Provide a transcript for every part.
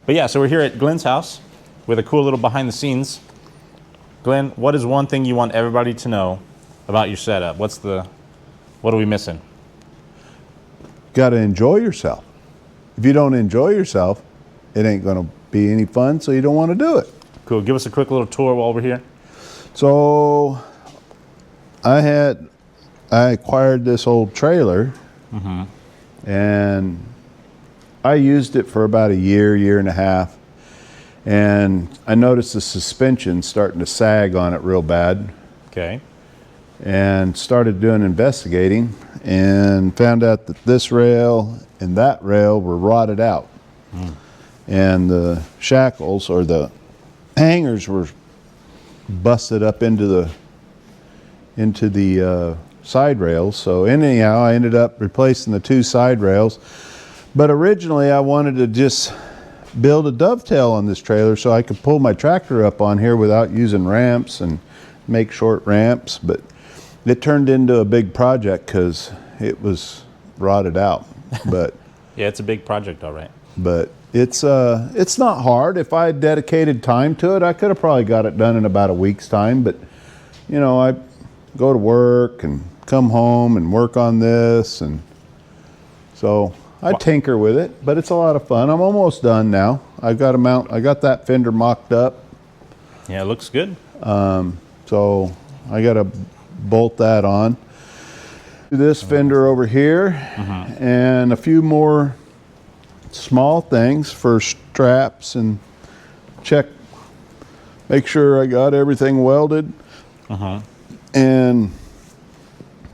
But yeah, so we're here at Glenn's house with a cool little behind the scenes. Glenn, what is one thing you want everybody to know about your setup? What are we missing? Got to enjoy yourself. If you don't enjoy yourself, it ain't going to be any fun, so you don't want to do it. Cool. Give us a quick little tour while we're here. So I acquired this old trailer, and I used it for about a year and a half, and I noticed the suspension starting to sag on it real bad. Okay. And started doing investigating and found out that this rail and that rail were rotted out. And the shackles or the hangers were busted up into the side rails. So anyhow, I ended up replacing the two side rails. But originally I wanted to just build a dovetail on this trailer so I could pull my tractor up on here without using ramps and make short ramps. But it turned into a big project because it was rotted out. But yeah, it's a big project, all right. But it's not hard. If I had dedicated time to it, I could have probably got it done in about a week's time. But you know, I go to work and come home and work on this, and so I tinker with it. But it's a lot of fun. I'm almost done now. I got that fender mocked up. Yeah, it looks good. So I got to bolt that on. This fender over here, and a few more small things for straps, and make sure I got everything welded, and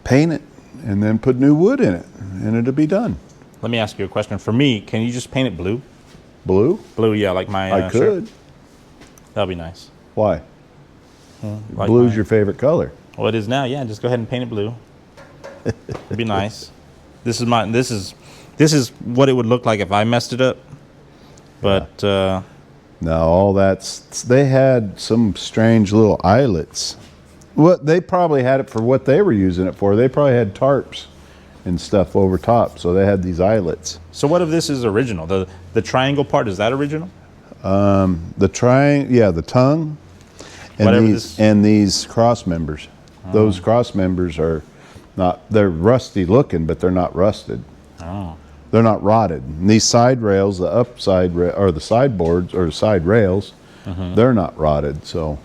paint it, and then put new wood in it, and it'll be done. Let me ask you a question. For me, can you just paint it blue? Blue? Blue, yeah, like my I could. shirt. That'd be nice. Why? Like Blue's your favorite color. Well, it is now. Yeah, just go ahead and paint it blue. It'd be nice. This is what it would look like if I messed it up. But no, all they had some strange little eyelets. They probably had it for what they were using it for. They probably had tarps and stuff over top, so they had these eyelets. So what if this is original? The triangle part, is that original? The tongue, and these cross members. Those cross members are they're rusty looking, but they're not rusted. Oh. They're not rotted. And these side rails, the upside or the sideboards or side rails, they're not rotted. So,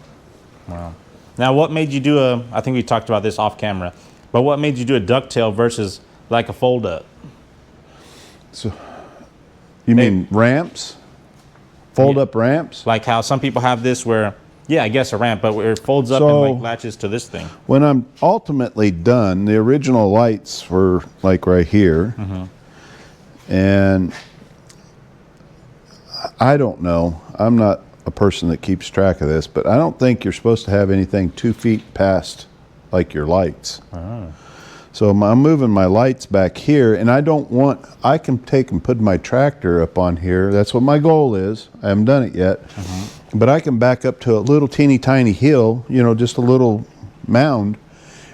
wow. Now, what made you do I think we talked about this off camera, but what made you do a ducktail versus like a fold up? So, you mean ramps? Fold up ramps? Like how some people have this where, yeah, I guess a ramp, but where it folds up and like latches to this thing. When I'm ultimately done, the original lights were like right here. And I don't know. I'm not a person that keeps track of this, but I don't think you're supposed to have anything 2 feet past like your lights. So I'm moving my lights back here, and I can take and put my tractor up on here. That's what my goal is. I haven't done it yet. But I can back up to a little teeny tiny hill, just a little mound,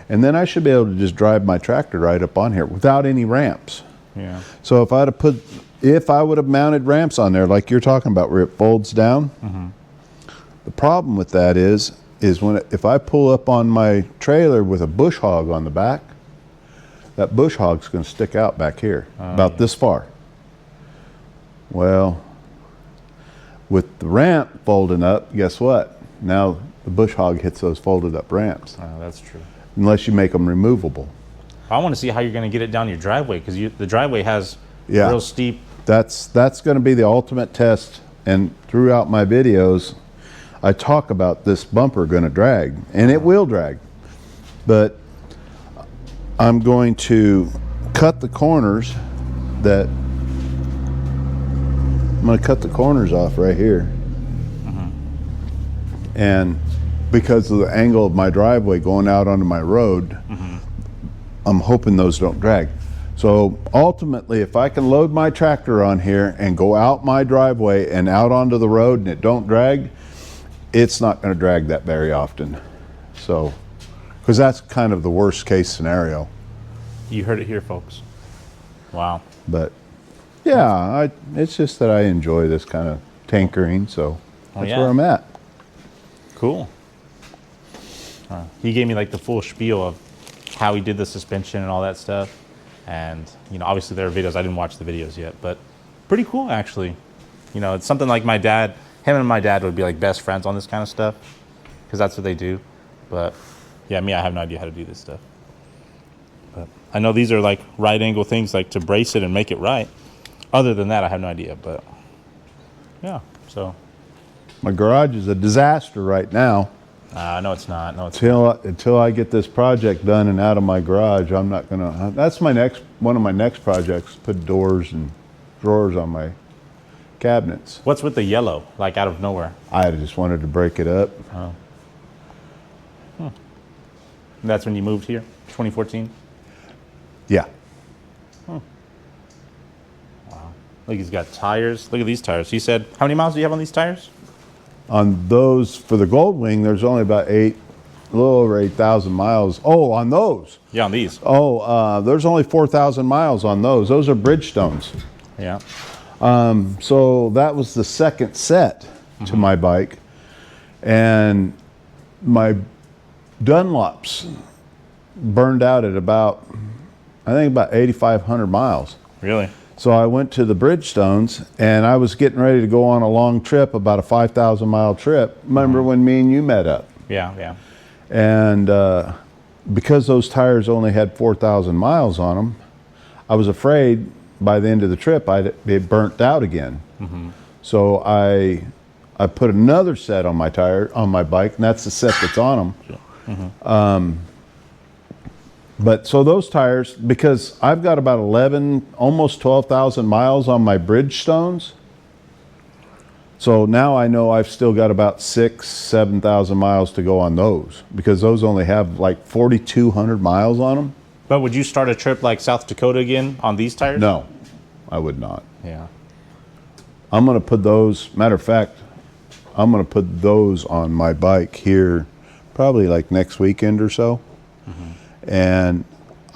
and then I should be able to just drive my tractor right up on here without any ramps. Yeah. So if I would have mounted ramps on there like you're talking about where it folds down, the problem with that is if I pull up on my trailer with a bush hog on the back, that bush hog's going to stick out back here, about this far. Well, with the ramp folding up, guess what? Now the bush hog hits those folded up ramps. Oh, that's true. Unless you make them removable. I want to see how you're going to get it down your driveway, because the driveway has real steep. That's going to be the ultimate test. And throughout my videos, I talk about this bumper going to drag, and it will drag. But I'm going to cut the corners off right here. And because of the angle of my driveway going out onto my road, I'm hoping those don't drag. So ultimately, if I can load my tractor on here and go out my driveway and out onto the road and it don't drag, it's not going to drag that very often. So, because that's kind of the worst case scenario. You heard it here, folks. Wow. But yeah, it's just that I enjoy this kind of tinkering. So that's yeah. where I'm at. Cool. He gave me like the full spiel of how he did the suspension and all that stuff. And, you know, obviously there are videos. I didn't watch the videos yet, but pretty cool actually. You know, it's something like my dad, him and my dad would be like best friends on this kind of stuff because that's what they do. But yeah, me, I have no idea how to do this stuff. But I know these are like right angle things like to brace it and make it right. Other than that, I have no idea, but yeah, so. My garage is a disaster right now. No, it's not. No, it's not. Until I get this project done and out of my garage, I'm not gonna. That's one of my next projects. Put doors and drawers on my cabinets. What's with the yellow, like out of nowhere? I just wanted to break it up. Oh. That's when you moved here, 2014? Yeah. Look, he's got tires. Look at these tires. He said, how many miles do you have on these tires? On those for the Goldwing, there's only about a little over 8,000 miles. Oh, on those. Yeah, on these. Oh, there's only 4,000 miles on those. Those are Bridgestones. Yeah. So that was the second set to my bike, and my Dunlops burned out at about, I think about 8,500 miles. Really? So I went to the Bridgestones, and I was getting ready to go on a long trip, about a 5,000 mile trip. Remember when me and you met up? Yeah, yeah. And because those tires only had 4,000 miles on them, I was afraid by the end of the trip I'd be burnt out again. So I put another set on my tire on my bike, and that's the set that's on them. But so those tires, because I've got about 11, almost 12,000 miles on my Bridgestones. So now I know I've still got about 7,000 miles to go on those, because those only have like 4,200 miles on them. But would you start a trip like South Dakota again on these tires? No, I would not. Yeah. I'm going to put those, matter of fact, I'm going to put those on my bike here probably like next weekend or so. And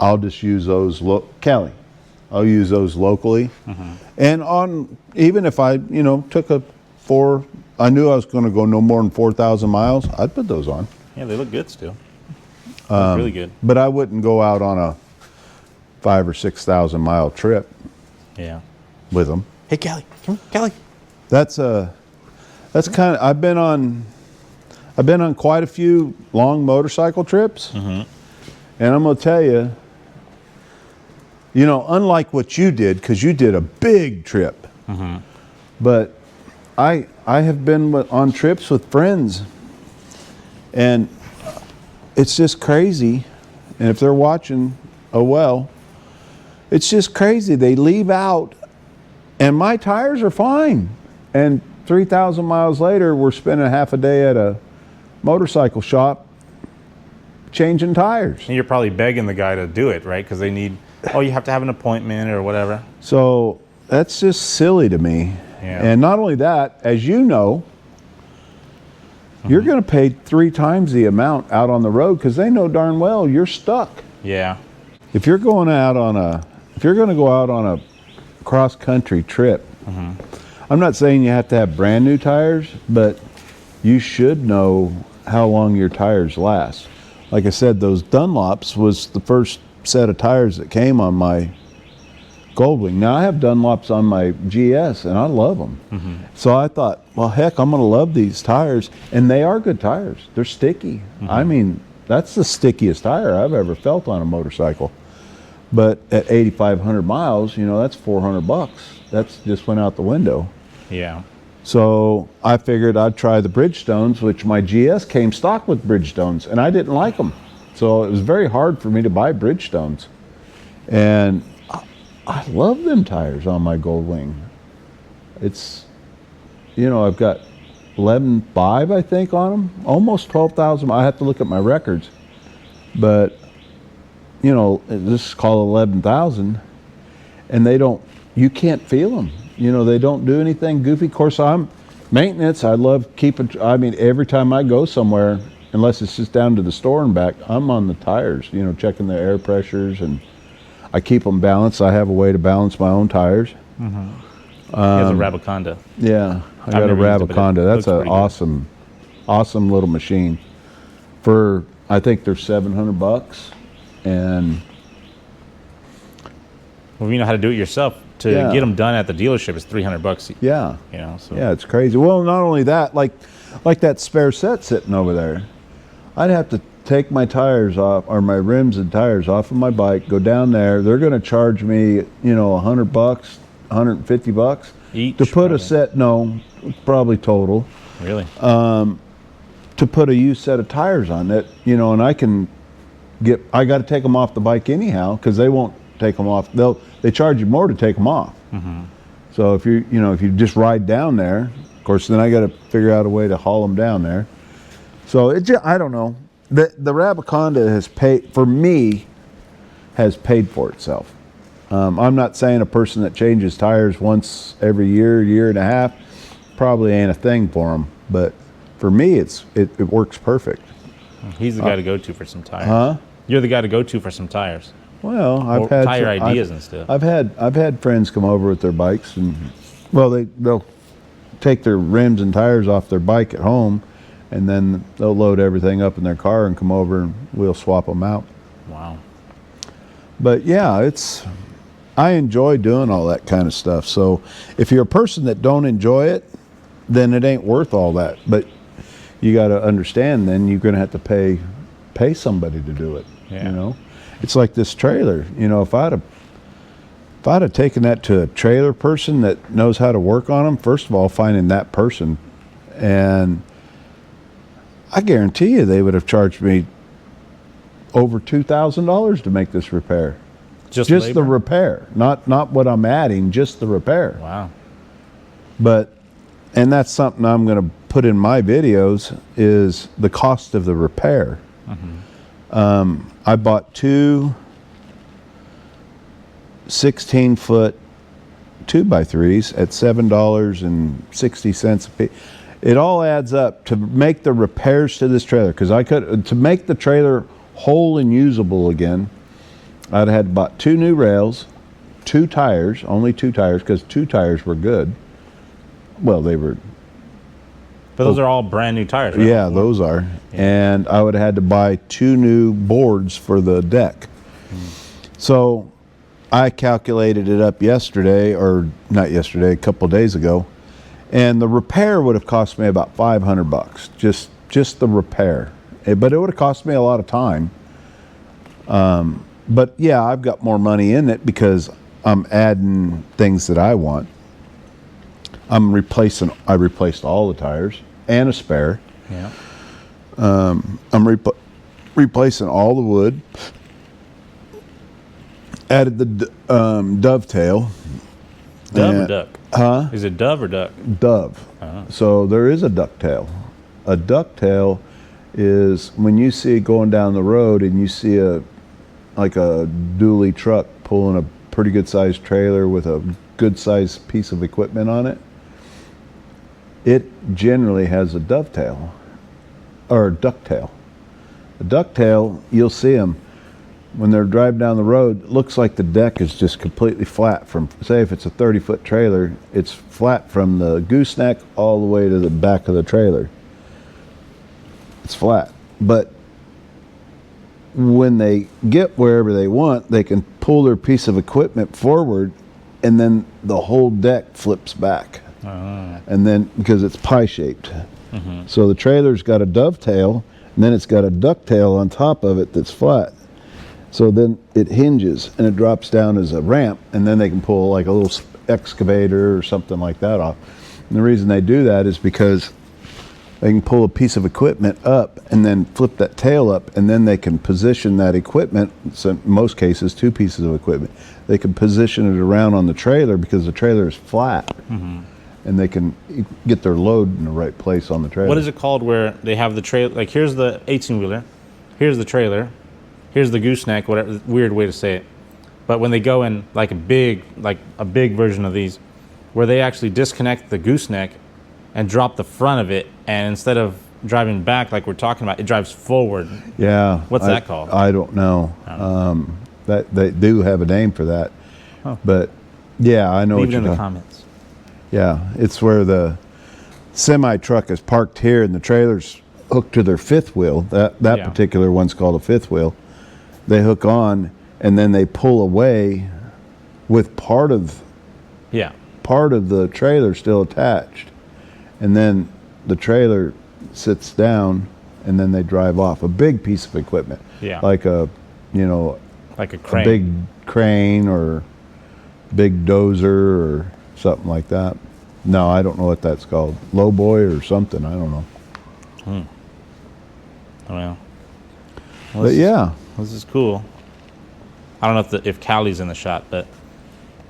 I'll just use those, Kelly, I'll use those locally. And on, even if I, you know, took I knew I was going to go no more than 4,000 miles, I'd put those on. Yeah, they look good still. Look really good. But I wouldn't go out on a 5,000 or 6,000 mile trip Yeah. with them. Hey, Kelly. Come here, Kelly. That's kind of, I've been on quite a few long motorcycle trips. And I'm going to tell you, you know, unlike what you did, because you did a big trip, but I have been on trips with friends, and it's just crazy. And if they're watching, oh well, it's just crazy. They leave out, and my tires are fine. And 3,000 miles later, we're spending half a day at a motorcycle shop changing tires. And you're probably begging the guy to do it, right? Because they need, you have to have an appointment or whatever. So that's just silly to me. Yeah. And not only that, as you know, you're going to pay 3 times the amount out on the road because they know darn well you're stuck. Yeah. If you're going to go out on a cross country trip, I'm not saying you have to have brand new tires, but you should know how long your tires last. Like I said, those Dunlops was the first set of tires that came on my Goldwing. Now I have Dunlops on my GS, and I love them. So I thought, well, heck, I'm going to love these tires, and they are good tires. They're sticky. I mean, that's the stickiest tire I've ever felt on a motorcycle. But at 8,500 miles, you know, that's $400. That's just went out the window. Yeah. So I figured I'd try the Bridgestones, which my GS came stock with Bridgestones, and I didn't like them. So it was very hard for me to buy Bridgestones. And I love them tires on my Goldwing. It's, you know, I've got 11.5, I think, on them. Almost 12,000. I have to look at my records. But, you know, this is called 11,000. And you can't feel them. You know, they don't do anything goofy. Of course, maintenance, I love every time I go somewhere, unless it's just down to the store and back, I'm on the tires, you know, checking the air pressures, and I keep them balanced. I have a way to balance my own tires. He has a Rabaconda. Yeah. I got a never used it, but it Rabaconda. That's looks an pretty good. awesome little machine. For I think they're $700, and Well, you know how to do it yourself. To Yeah. get them done at the dealership is $300. yeah, You know, so yeah, it's crazy. Well, not only that, like that spare set sitting over there, I'd have to take my tires off, or my rims and tires off of my bike, go down there. They're going to charge me, you know, $100, $150 each to put probably. a set. No, probably total. Really? To put a used set of tires on it, you know, and I got to take them off the bike anyhow, because they won't take them off. They charge you more to take them off. So if you just ride down there, of course, then I got to figure out a way to haul them down there. So I don't know. The Rabaconda has paid for itself. I'm not saying a person that changes tires once every year and a half probably ain't a thing for them, but for me, it works perfect. He's the guy to go to for some tires. Huh? You're the guy to go to for some tires. Well, Or tire ideas and stuff. I've had friends come over with their bikes, and they'll take their rims and tires off their bike at home, and then they'll load everything up in their car and come over, and we'll swap them out. Wow. But yeah, I enjoy doing all that kind of stuff. So if you're a person that don't enjoy it, then it ain't worth all that. But you got to understand, then you're going to have to pay somebody to do it. Yeah. You know, it's like this trailer. You know, if I'd have taken that to a trailer person that knows how to work on them, first of all, finding that person, and I guarantee you they would have charged me over $2,000 to make this repair. Just the labor? repair, not what I'm adding, just the repair. Wow. And that's something I'm going to put in my videos, is the cost of the repair. I bought two 16-foot 2x3s at $7.60 a piece. It all adds up to make the repairs to this trailer, because to make the trailer whole and usable again, I'd have had to buy 2 new rails, 2 tires, only 2 tires, because 2 tires were good. Well, they were. But those are all brand new tires, right? Yeah, those are. Yeah. And I would have had to buy 2 new boards for the deck. So I calculated it up yesterday, or not yesterday, a couple of days ago, and the repair would have cost me about $500, just the repair. But it would have cost me a lot of time. But yeah, I've got more money in it because I'm adding things that I want. I replaced all the tires and a spare. Yeah. I'm replacing all the wood. Added the dovetail. Dove or duck? Huh? Is it dove or duck? Dove. So there is a ducktail. A ducktail is when you see it going down the road and you see a dually truck pulling a pretty good sized trailer with a good sized piece of equipment on it. It generally has a dovetail or a ducktail. A ducktail, you'll see them when they're driving down the road. It looks like the deck is just completely flat from, say if it's a 30-foot trailer, it's flat from the gooseneck all the way to the back of the trailer. It's flat. But when they get wherever they want, they can pull their piece of equipment forward, and then the whole deck flips back. And then, because it's pie-shaped. So the trailer's got a dovetail, and then it's got a ducktail on top of it that's flat. So then it hinges, and it drops down as a ramp, and then they can pull like a little excavator or something like that off. And the reason they do that is because they can pull a piece of equipment up and then flip that tail up, and then they can position that equipment. So in most cases, 2 pieces of equipment. They can position it around on the trailer because the trailer is flat, and they can get their load in the right place on the trailer. What is it called where they have the trailer? Like here's the 18-wheeler, here's the trailer, here's the gooseneck, whatever, weird way to say it. But when they go in like a big version of these, where they actually disconnect the gooseneck and drop the front of it, and instead of driving back like we're talking about, it drives forward. Yeah. What's that called? I don't know. That they do have a name for that. But yeah, I know Leave what it in you're the talking. comments. Yeah, it's where the semi truck is parked here and the trailer's hooked to their fifth wheel. That Yeah. particular one's called a fifth wheel. They hook on and then they pull away with part of the trailer still attached, and then the trailer sits down and then they drive off. A big piece of equipment, like a like a crane, a big crane or big dozer or something like that. No, I don't know what that's called. Low boy or something. I don't know. Oh, well, But yeah, this is cool. I don't know if Callie's in the shot, but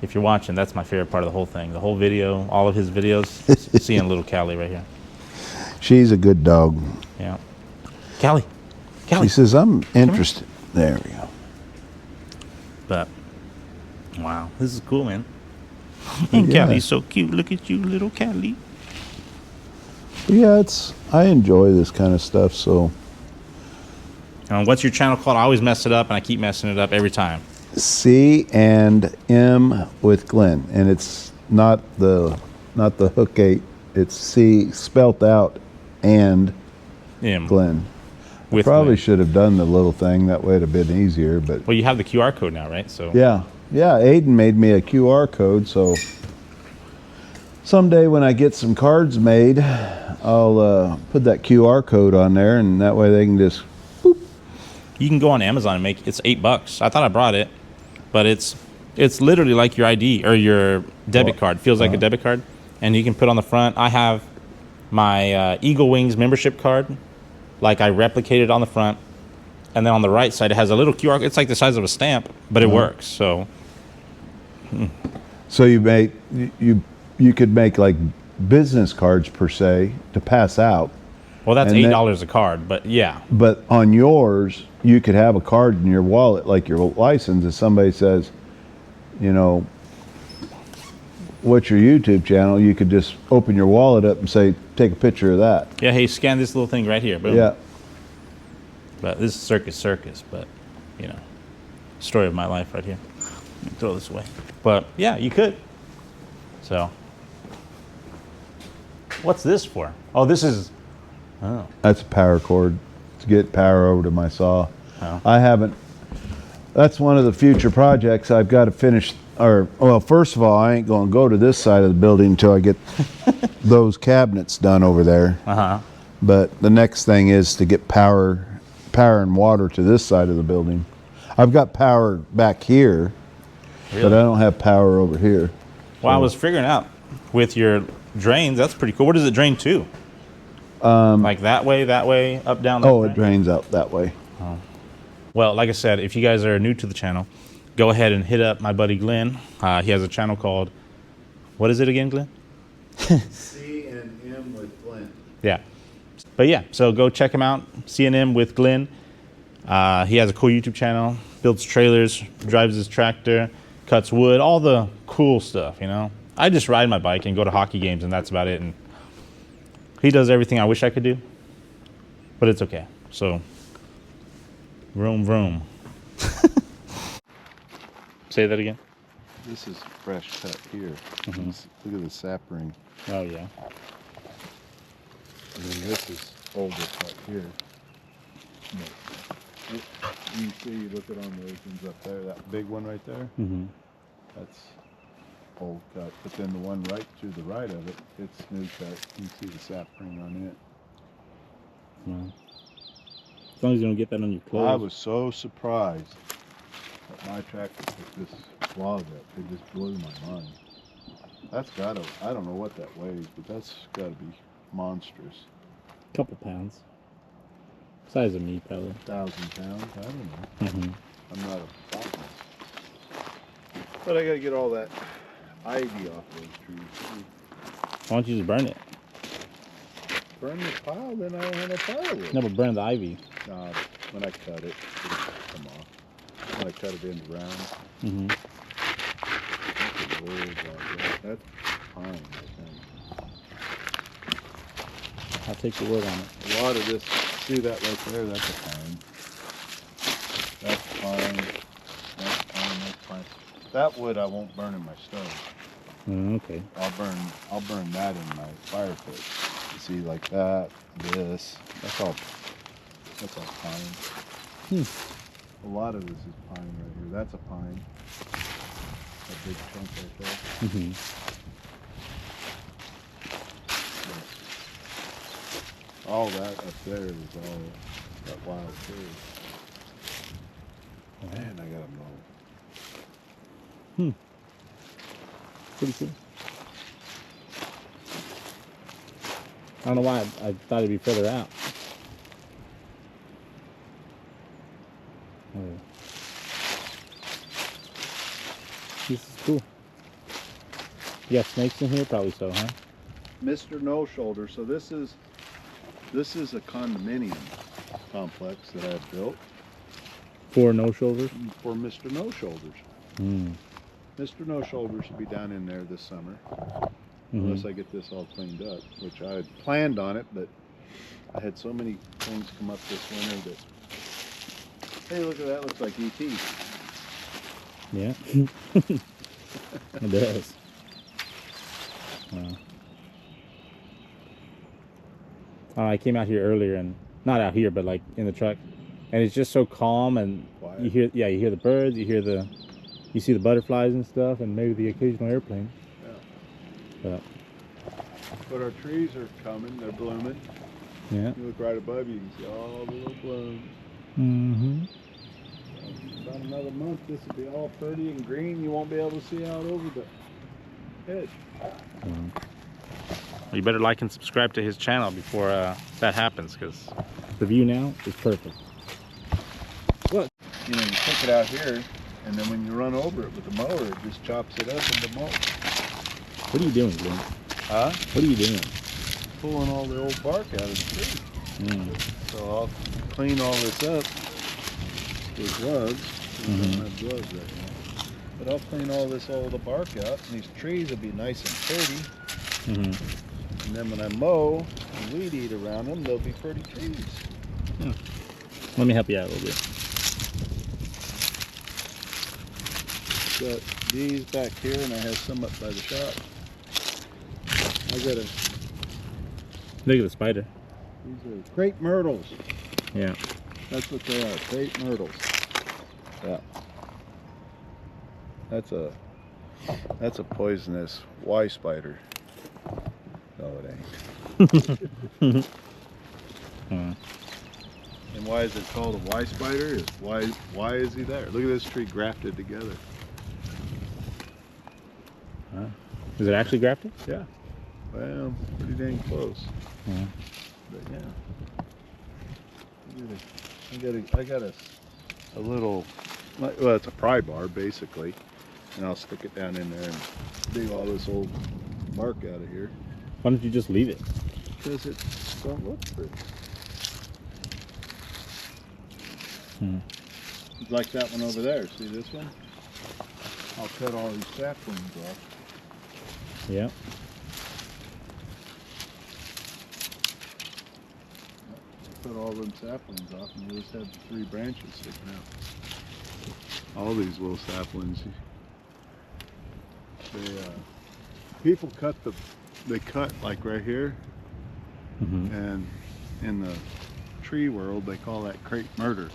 if you're watching, that's my favorite part of the whole thing. The whole video, all of his videos, seeing little Callie right here. she's a good dog. Yeah. Callie. She says, I'm interested. There we go. But, wow, this is cool, man. And Callie's so cute. Look at you, little Callie. But yeah, I enjoy this kind of stuff, so. What's your channel called? I always mess it up, and I keep messing it up every time. C&M with Glenn, and it's not the hook 8. It's C spelt out and M. Glenn. With Probably Glenn. should have done the little thing, that way it'd have been easier, but Well, you have the QR code now, right? So yeah, Aiden made me a QR code, so someday when I get some cards made, I'll put that QR code on there, and that way they can just you can go on Amazon and make it's $8. I thought I brought it, but it's literally like your ID or your debit card. Feels like a debit card, and you can put on the front. I have my Eagle Wings membership card, like I replicated on the front, and then on the right side it has a little QR. It's like the size of a stamp, but it works. So you could make like business cards per se to pass out. well, that's And then- $8 a card, but yeah, But on yours, you could have a card in your wallet, like your license. If somebody says, what's your YouTube channel? You could just open your wallet up and say, take a picture of that. yeah. Hey, scan this little thing right here. Boom. Yeah. But this is circus, but story of my life right here. Throw this away. But yeah, you could. So, what's this for? Oh, this is. Oh, That's a power cord to get power over to my saw. Oh. That's one of the future projects I've got to finish. Well, first of all, I ain't going to go to this side of the building until I get those cabinets done over there. But the next thing is to get power and water to this side of the building. I've got power back here, really? but I don't have power over here. Well, I was figuring out with your drains. That's pretty cool. Where does it drain to? Like that way, up, down. Oh, right? it drains out that way. Well, like I said, if you guys are new to the channel, go ahead and hit up my buddy Glenn. He has a channel called, what is it again, Glenn? C&M with Glenn. Yeah. But yeah, so go check him out. C&M with Glenn. He has a cool YouTube channel, builds trailers, drives his tractor, cuts wood, all the cool stuff, I just ride my bike and go to hockey games, and that's about it. And he does everything I wish I could do, but it's okay. So, vroom, vroom. Say that again. This is fresh cut here. Look at the sap ring. Oh, yeah. And then this is older cut here. You see, look at on those ones up there, that big one right there? Mm-hmm. That's old cut. But then the one right to the right of it, it's new cut. You can see the sap ring on it. Well, as long as you don't get that on your clothes. I was so surprised that my tractor took this log up. It just blew my mind. That's gotta, I don't know what that weighs, but that's gotta be monstrous. Couple pounds. Size of me, probably. 1,000 pounds? I don't know. Mm-hmm. I'm not a botanist. But I gotta get all that ivy off those trees. Why don't you just burn it? Burn the pile, then I don't have no firewood. No, but burn the ivy. Nah, when I cut it, it'll come off. When I cut it into rounds. Mm-hmm. That's pine, I think. I'll take your word on it. A lot of this, see that right there, that's a pine. That's pine. That's pine, that's pine. That wood I won't burn in my stove. Okay. I'll burn that in my fire pit. You see, like that, this, that's all pine. A lot of this is pine right here. That's a pine. A big chunk right there. All that up there is all that wild tree. Man, I gotta mow. Pretty cool. I don't know why I thought it'd be further out. Oh. This is cool. You got snakes in here? Probably so, huh? Mr. No Shoulder. So this is a condominium complex that I've built For no shoulders? for Mr. No Shoulders. Mr. No Shoulders will be down in there this summer, unless I get this all cleaned up, which I had planned on it, but I had so many things come up this winter that, hey, look at that, looks like E.T. Yeah. It does. Wow. I came out here earlier, and not out here, but like in the truck, and it's just so calm, and Quiet. you hear the birds, you see the butterflies and stuff, and maybe the occasional airplane. Yeah. But our trees are coming, they're blooming. Yeah. You look right above you, you can see all the little blooms. About another month, this will be all pretty and green. You won't be able to see out over the hedge. You better like and subscribe to his channel before that happens, because the view now is perfect. Look, you know, you take it out here, and then when you run over it with the mower, it just chops it up into mulch. What are you doing, Glenn? Huh? What are you doing? Pulling all the old bark out of the tree. So I'll clean all this up with gloves. I don't have gloves right now. But I'll clean all this old bark out, and these trees will be nice and pretty. And then when I mow and weed eat around them, they'll be pretty trees. Let me help you out a little bit. Got these back here, and I have some up by the shop. I got a. Look at the spider. These are crepe myrtles. Yeah. That's what they are, crepe myrtles. Yeah. That's a poisonous Y spider. No, it ain't. And why is it called a Y spider? Is why is he there? Look at this tree grafted together. Is it actually grafted? Yeah. Well, pretty dang close. Yeah. But yeah. I got a little, well, it's a pry bar basically, and I'll stick it down in there and dig all this old bark out of here. Why don't you just leave it? Because it don't look pretty. It's like that one over there. See this one? I'll cut all these saplings off. Yeah. Cut all them saplings off, and you just have the 3 branches sticking out. All these little saplings. People cut they cut like right here, and in the tree world they call that crepe murder,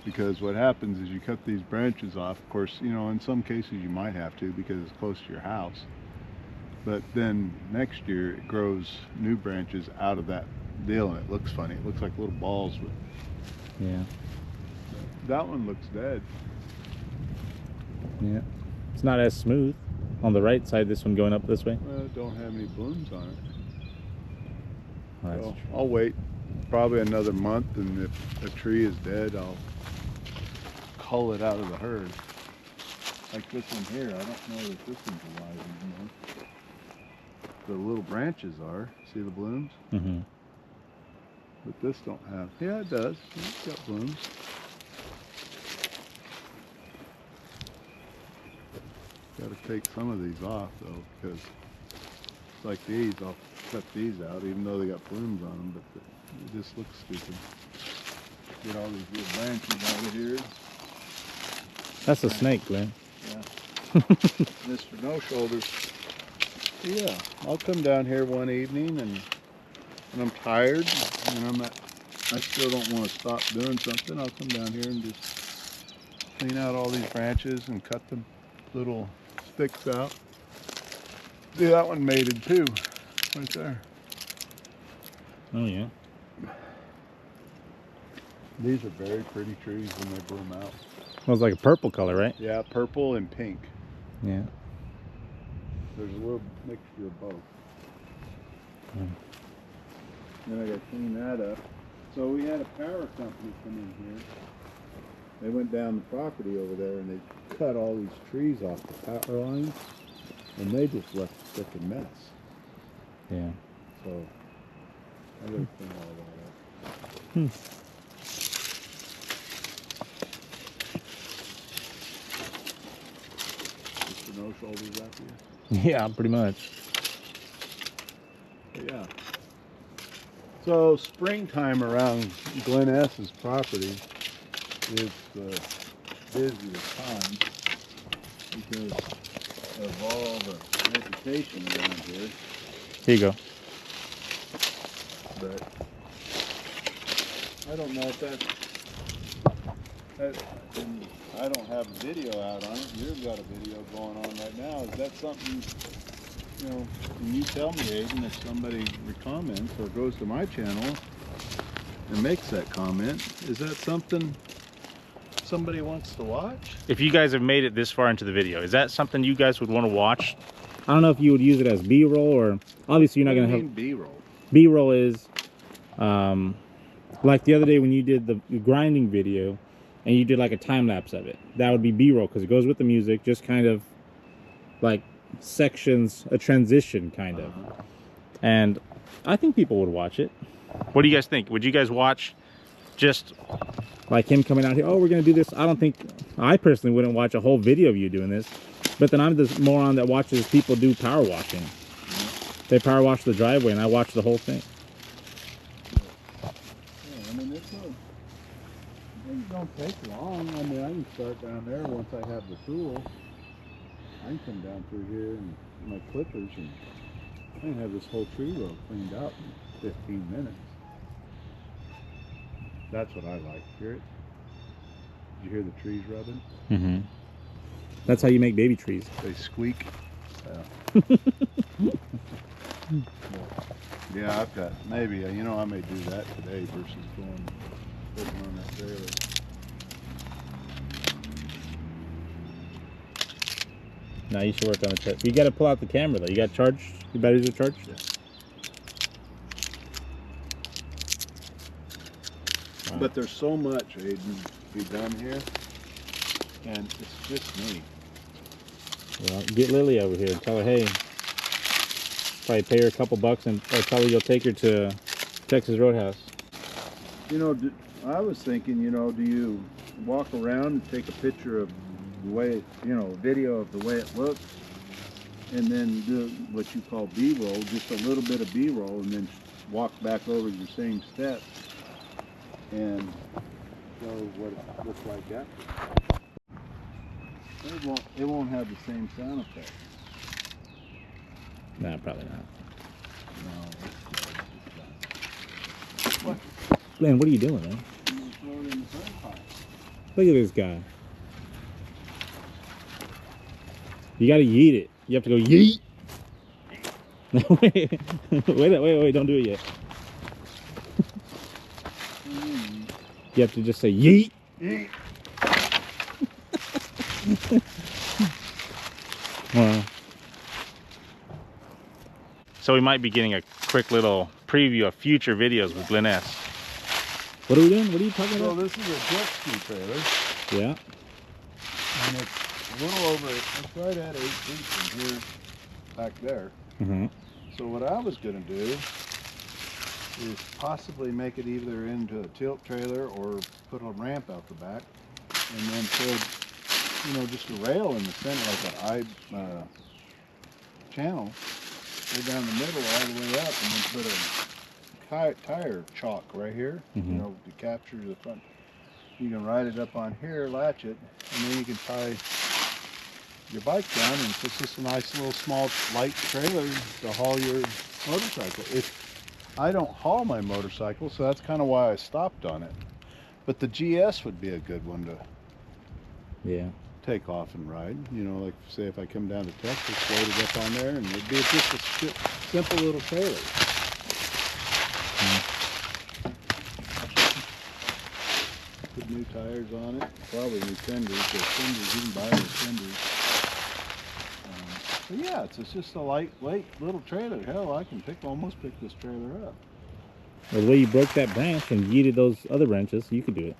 because what happens is you cut these branches off. Of course, you know, in some cases you might have to because it's close to your house, but then next year it grows new branches out of that deal, and it looks funny. It looks like little balls. Yeah. That one looks dead. Yeah. It's not as smooth on the right side, this one going up this way. Well, it don't have any blooms on it. Oh, that's So true. I'll wait probably another month, and if a tree is dead, I'll cull it out of the herd. Like this one here, I don't know that this one's alive anymore. The little branches are. See the blooms? But this don't have. Yeah, it does. It's got blooms. Got to take some of these off though, because like these, I'll cut these out, even though they got blooms on them. But it just looks stupid. Get all these little branches out of here. That's a snake, Glenn. Yeah. Mr. No Shoulders. Yeah, I'll come down here one evening and and I'm tired, and I still don't want to stop doing something, I'll come down here and just clean out all these branches and cut the little sticks out. See, that one mated too, right there. Oh yeah. These are very pretty trees when they bloom out. Well, it's like a purple color, right? Yeah, purple and pink. Yeah. There's a little mixture of both. Then I got to clean that up. So we had a power company come in here. They went down the property over there and they cut all these trees off the power lines, and they just left a freaking mess. Yeah. So I got to clean all that up. Just the no shoulders after you. Yeah, pretty much. Yeah. So springtime around Glen S's property is the busiest time because of all the vegetation around here. Here you go. But I don't know if and I don't have a video out on it. You've got a video going on right now. Is that something, you know, can you tell me, Aiden, if somebody comments or goes to my channel and makes that comment, is that something somebody wants to watch? If you guys have made it this far into the video, is that something you guys would want to watch? I don't know if you would use it as B-roll, or obviously you're not going to have B-roll. B-roll is like the other day when you did the grinding video and you did like a time lapse of it. That would be B-roll because it goes with the music, just kind of like sections, a transition kind of. And I think people would watch it. What do you guys think? Would you guys watch just like him coming out here? Oh, we're gonna do this. I personally wouldn't watch a whole video of you doing this, but then I'm the moron that watches people do power washing. They power wash the driveway and I watch the whole thing. Yeah, I mean, things don't take long. I mean, I can start down there once I have the tool. I can come down through here and my clippers and I can have this whole tree row cleaned out in 15 minutes. That's what I like. Hear it? Did you hear the trees rubbing? Mm-hmm. That's how you make baby trees. They squeak. Yeah, I've got, maybe, you know, I may do that today versus putting on that trailer. Now you should work on the charge. You got to pull out the camera though. You got charged? Your batteries are charged? Yeah. Wow. But there's so much, Aiden, to be done here, and it's just me. Well, get Lily over here and tell her, hey, probably pay her a couple bucks and or tell her you'll take her to Texas Roadhouse. You know, I was thinking, you know, do you walk around and take a picture of the way, you know, video of the way it looks, and then do what you call B-roll, just a little bit of B-roll, and then walk back over your same steps and show what it looks like after. It won't have the same sound effect. Nah, probably not. No. Glenn, what are you doing, man? Look at this guy. You gotta yeet it. You have to go yeet. wait, don't do it yet. You have to just say yeet. Yeet. Well, so we might be getting a quick little preview of future videos with Glen S. What are we doing? What are you talking So about? this is a jet ski trailer, Yeah. and it's a little over, it's right at 8 feet from here back there. Mm-hmm. So what I was going to do is possibly make it either into a tilt trailer or put a ramp out the back, and then put, you know, just a rail in the center, like an channel, go down the middle all the way up, and then put a tire chalk right here, you know, to capture the front. You can ride it up on here, latch it, and then you can tie your bike down, and it's just a nice little small light trailer to haul your motorcycle. I don't haul my motorcycle, so that's kind of why I stopped on it. But the GS would be a good one to Yeah. take off and ride. You know, like say if I come down to Texas, load it up on there, and it'd be just a simple little trailer. Put new tires on it, probably new fenders. There's fenders, you can buy those fenders. But yeah, it's just a lightweight little trailer. Hell, I can almost pick this trailer up. Well, the way you broke that branch and yeeted those other branches, you could do it.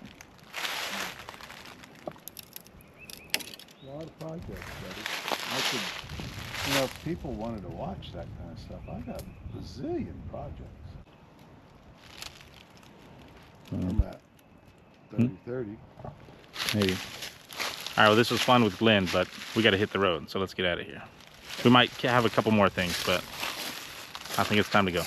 A lot of projects, buddy. I could, you know, if people wanted to watch that kind of stuff, I got a bazillion projects. I'm at 30-30. Maybe. All right, well, this was fun with Glenn, but we got to hit the road, so let's get out of here. We might have a couple more things, but I think it's time to go.